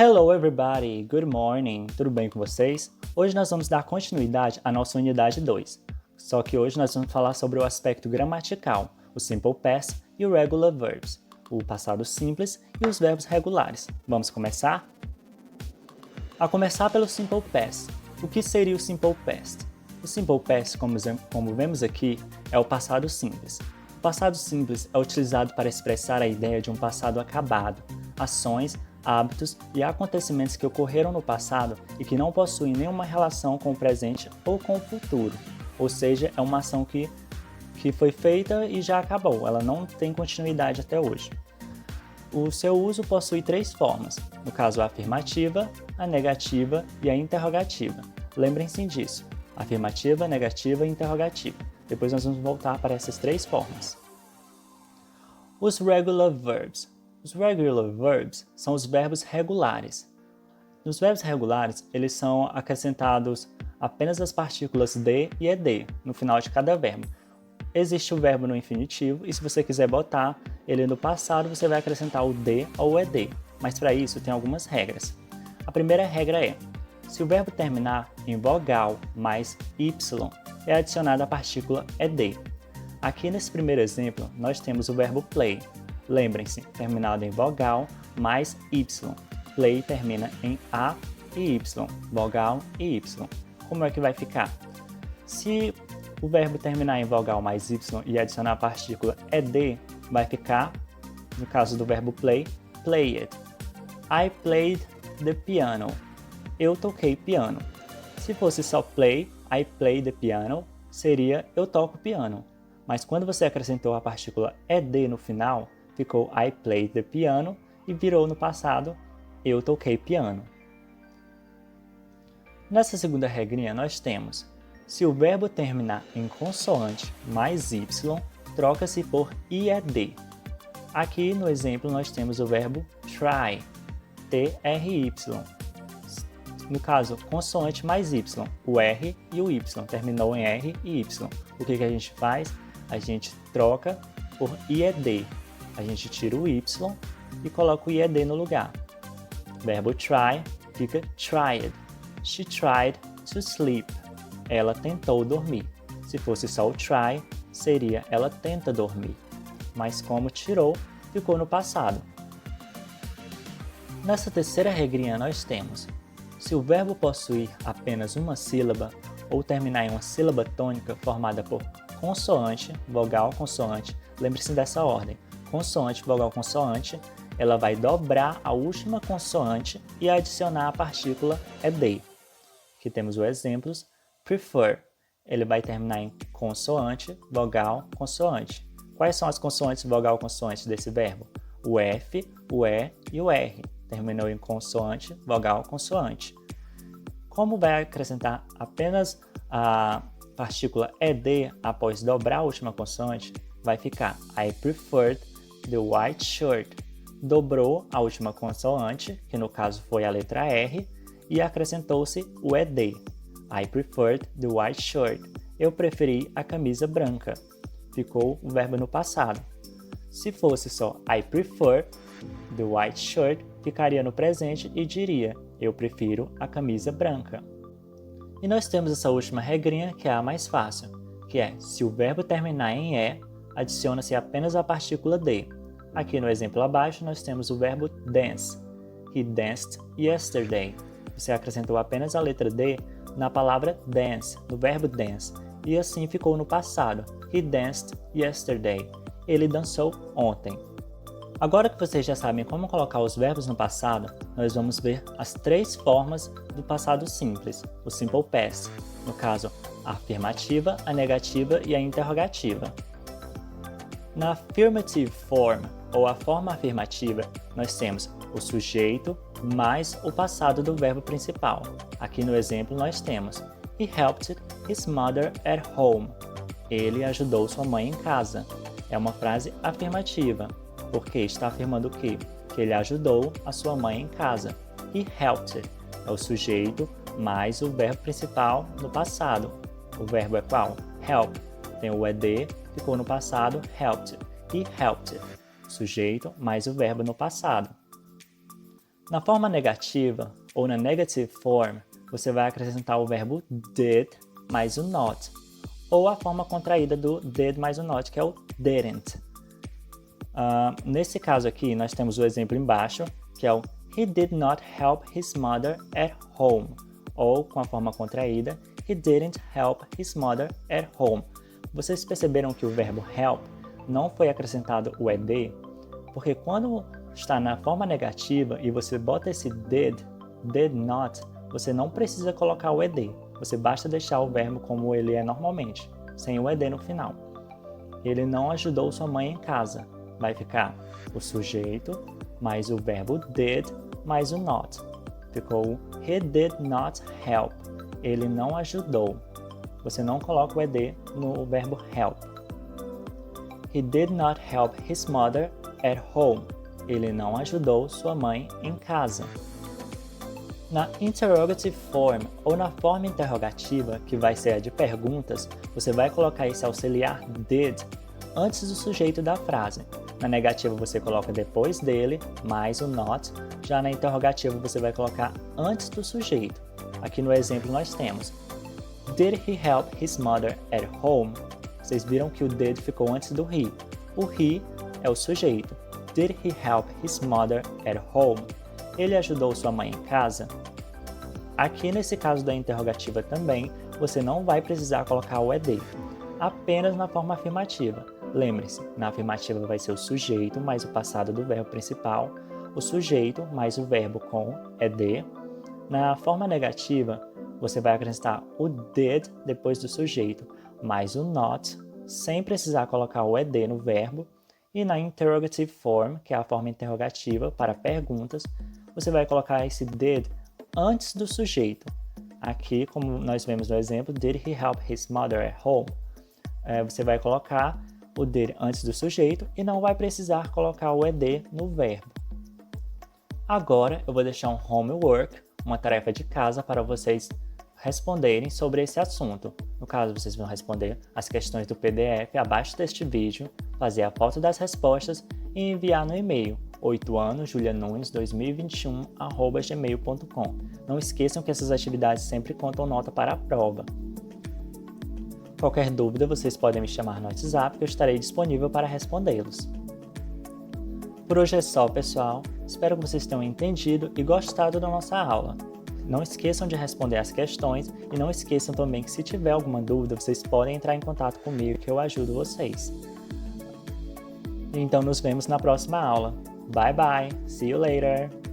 Hello everybody, good morning, tudo bem com vocês? Hoje nós vamos dar continuidade à nossa unidade 2, só que hoje nós vamos falar sobre o aspecto gramatical, o simple past e o regular verbs, o passado simples e os verbos regulares. Vamos começar? A começar pelo simple past. O que seria o simple past? O simple past, como vemos aqui, é o passado simples. O passado simples é utilizado para expressar a ideia de um passado acabado, ações, hábitos e acontecimentos que ocorreram no passado e que não possuem nenhuma relação com o presente ou com o futuro. Ou seja, é uma ação que foi feita e já acabou, ela não tem continuidade até hoje. O seu uso possui três formas, no caso a afirmativa, a negativa e a interrogativa. Lembrem-se disso, afirmativa, negativa e interrogativa. Depois nós vamos voltar para essas três formas. Os regular verbs. Os regular verbs são os verbos regulares. Nos verbos regulares, eles são acrescentados apenas as partículas de e ed no final de cada verbo. Existe o verbo no infinitivo e se você quiser botar ele no passado, você vai acrescentar o de ou o ed, mas para isso tem algumas regras. A primeira regra é, se o verbo terminar em vogal mais y, é adicionada a partícula ed. Aqui nesse primeiro exemplo, nós temos o verbo play. Lembrem-se, terminado em vogal mais y. Play termina em A e Y, vogal e Y. Como é que vai ficar? Se o verbo terminar em vogal mais Y e adicionar a partícula ed, vai ficar, no caso do verbo play, played. I played the piano. Eu toquei piano. Se fosse só play, I play the piano, seria eu toco piano. Mas quando você acrescentou a partícula ed no final, ficou I played the piano e virou no passado eu toquei piano. Nessa segunda regrinha nós temos, se o verbo terminar em consoante mais y, troca-se por ied. Aqui no exemplo nós temos o verbo try, try. No caso, consoante mais y, o r e o y, terminou em r e y. O que a gente faz? A gente troca por ied. A gente tira o y e coloca o ied no lugar. Verbo try fica tried. She tried to sleep. Ela tentou dormir. Se fosse só o try, seria ela tenta dormir. Mas como tirou, ficou no passado. Nessa terceira regrinha nós temos, se o verbo possuir apenas uma sílaba ou terminar em uma sílaba tônica formada por consoante, vogal, consoante, lembre-se dessa ordem. Consoante, vogal, consoante, ela vai dobrar a última consoante e adicionar a partícula ed. Aqui temos os exemplos. Prefer, ele vai terminar em consoante, vogal, consoante. Quais são as consoantes, vogal, consoante desse verbo? O F, o E e o R. Terminou em consoante, vogal, consoante. Como vai acrescentar apenas a partícula ed após dobrar a última consoante, vai ficar I preferred the white shirt. Dobrou a última consoante, que no caso foi a letra R, e acrescentou-se o ed. I preferred the white shirt. Eu preferi a camisa branca. Ficou o verbo no passado. Se fosse só I prefer the white shirt, ficaria no presente e diria eu prefiro a camisa branca. E nós temos essa última regrinha que é a mais fácil, que é se o verbo terminar em E, adiciona-se apenas a partícula D. Aqui no exemplo abaixo nós temos o verbo dance. He danced yesterday. Você acrescentou apenas a letra D na palavra dance, no verbo dance, e assim ficou no passado. He danced yesterday. Ele dançou ontem. Agora que vocês já sabem como colocar os verbos no passado, nós vamos ver as três formas do passado simples, o simple past, no caso, a afirmativa, a negativa e a interrogativa. Na affirmative form, ou a forma afirmativa, nós temos o sujeito mais o passado do verbo principal. Aqui no exemplo nós temos He helped his mother at home. Ele ajudou sua mãe em casa. É uma frase afirmativa, porque está afirmando o quê? Que ele ajudou a sua mãe em casa. He helped é o sujeito mais o verbo principal no passado. O verbo é qual? Help. Tem o ed, ficou no passado, helped. He helped. Sujeito mais o verbo no passado. Na forma negativa, ou na negative form, você vai acrescentar o verbo did mais o not, ou a forma contraída do did mais o not, que é o didn't. Nesse caso aqui, nós temos o exemplo embaixo, que é o He did not help his mother at home, ou com a forma contraída, He didn't help his mother at home. Vocês perceberam que o verbo help não foi acrescentado o ed? Porque quando está na forma negativa e você bota esse did not, você não precisa colocar o ed. Você basta deixar o verbo como ele é normalmente, sem o ed no final. Ele não ajudou sua mãe em casa. Vai ficar o sujeito mais o verbo did mais o not. Ficou He did not help. Ele não ajudou. Você não coloca o ed no verbo help. He did not help his mother at home. Ele não ajudou sua mãe em casa. Na interrogative form, ou na forma interrogativa, que vai ser a de perguntas, você vai colocar esse auxiliar did antes do sujeito da frase. Na negativa você coloca depois dele, mais o not. Já na interrogativa você vai colocar antes do sujeito. Aqui no exemplo nós temos Did he help his mother at home? Vocês viram que o did ficou antes do he. O he é o sujeito. Did he help his mother at home? Ele ajudou sua mãe em casa? Aqui nesse caso da interrogativa também, você não vai precisar colocar o ed, apenas na forma afirmativa. Lembre-se, na afirmativa vai ser o sujeito mais o passado do verbo principal, o sujeito mais o verbo com ed. Na forma negativa, você vai acrescentar o did depois do sujeito, mais o not, sem precisar colocar o ed no verbo. E na interrogative form, que é a forma interrogativa para perguntas, você vai colocar esse did antes do sujeito. Aqui, como nós vemos no exemplo, did he help his mother at home? Você vai colocar o did antes do sujeito e não vai precisar colocar o ed no verbo. Agora eu vou deixar um homework, uma tarefa de casa para vocês responderem sobre esse assunto. No caso, vocês vão responder as questões do PDF abaixo deste vídeo, fazer a foto das respostas e enviar no e-mail 8anos.julianunes2021@gmail.com. Não esqueçam que essas atividades sempre contam nota para a prova. Qualquer dúvida, vocês podem me chamar no WhatsApp que eu estarei disponível para respondê-los. Por hoje é só, pessoal. Espero que vocês tenham entendido e gostado da nossa aula. Não esqueçam de responder as questões e não esqueçam também que se tiver alguma dúvida, vocês podem entrar em contato comigo que eu ajudo vocês. Então nos vemos na próxima aula. Bye bye, see you later!